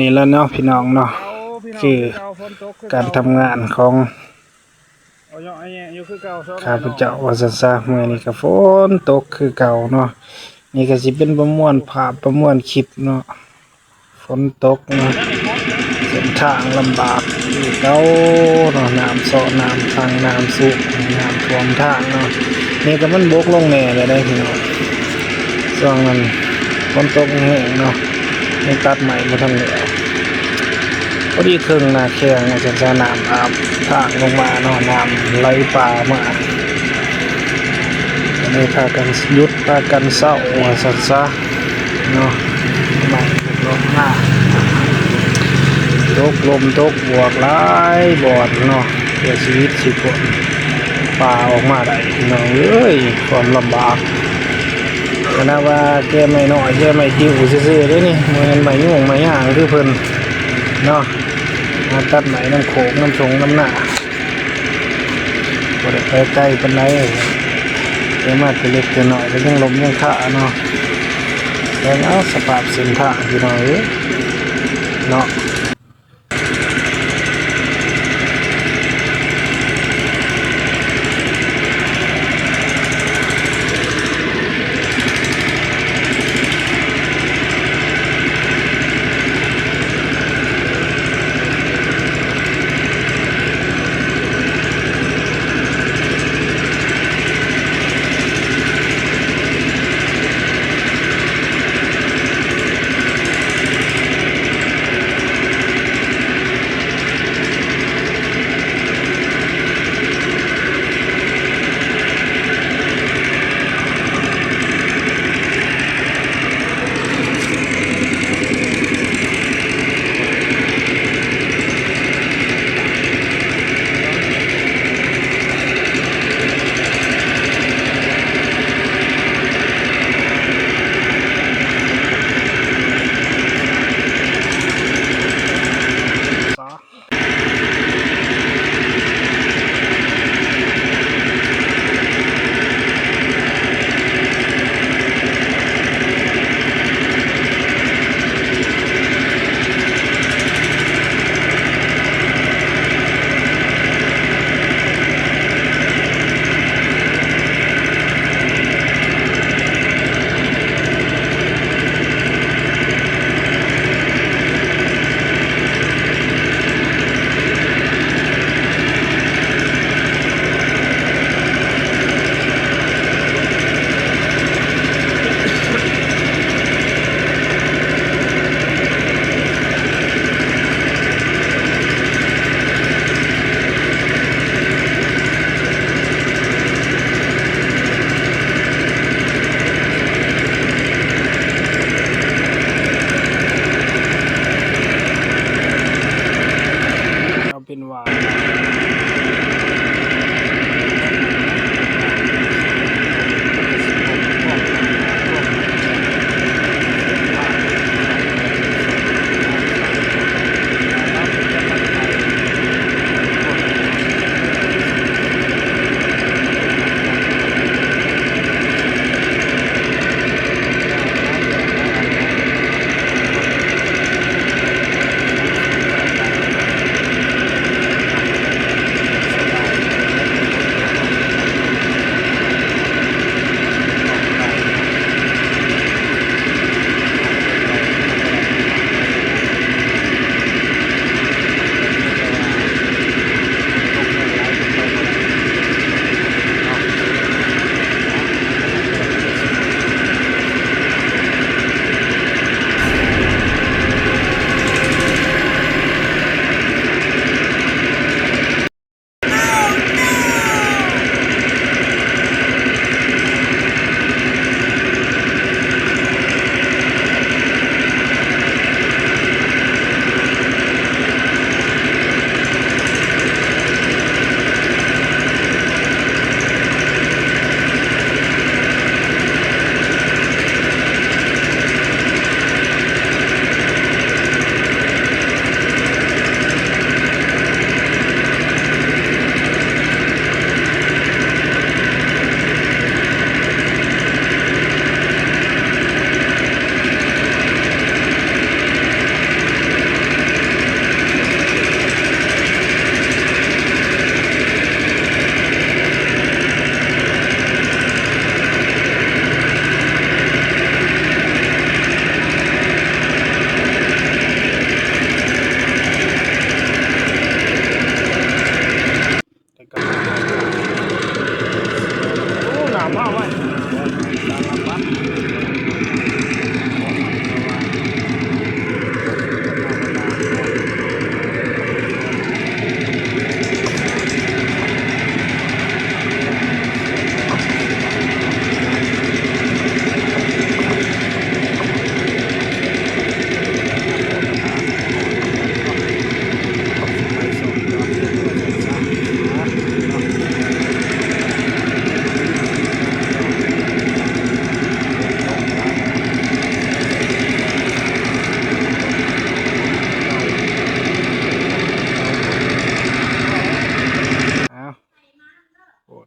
นี่แล้วเนาะพี่น้องเนาะคือการทำงานของข้าพเจ้าว่าซั่นซะมื้อนี้ก็ฝนตกคือเก่าเนาะนี่ก็สิเป็นประมวลภาพประมวลคลิปเนาะฝนตกเนาะเส้นทางลำบากคือเก่าเนาะน้ำเซาะน้ำทางน้ำสูงน้ำท่วมทางเนาะนี่ก็มันบกลงแน่เลยได้พี่น้องช่วงนั้นฝนตกแห้งเนาะยังตัดใหม่บ่ทันแล้วพอดีครึ่งหน้าแข้งจะน้ำอาบทางลงมาเนาะน้ำไหลป่ามาเลยพากันหยุดพากันเศร้าว่าซั่นซะเนาะใหม่ลงมาตกลมตกบวกหลายบอดเนาะเพื่อชีวิตสิคนป่าออกมาได้พี่น้องเอ้ยความลำบากขณะว่าแกไม่น้อยแกไม่ติ้วซื่อๆเด้นี่บ่แม่นใบยุ่งใบหยังคือเพิ่นเนาะมาตัดไหมน้ำโขงน้ำชงน้ำหน้าบ่ได้ไปไกลปานใดเดี๋ยวมาแต่เล็กแต่น้อยก็ยังลมยังขาเนาะแล้วเอาสภาพเส้นทางพี่น้องเอ้ยเนาะ โอ้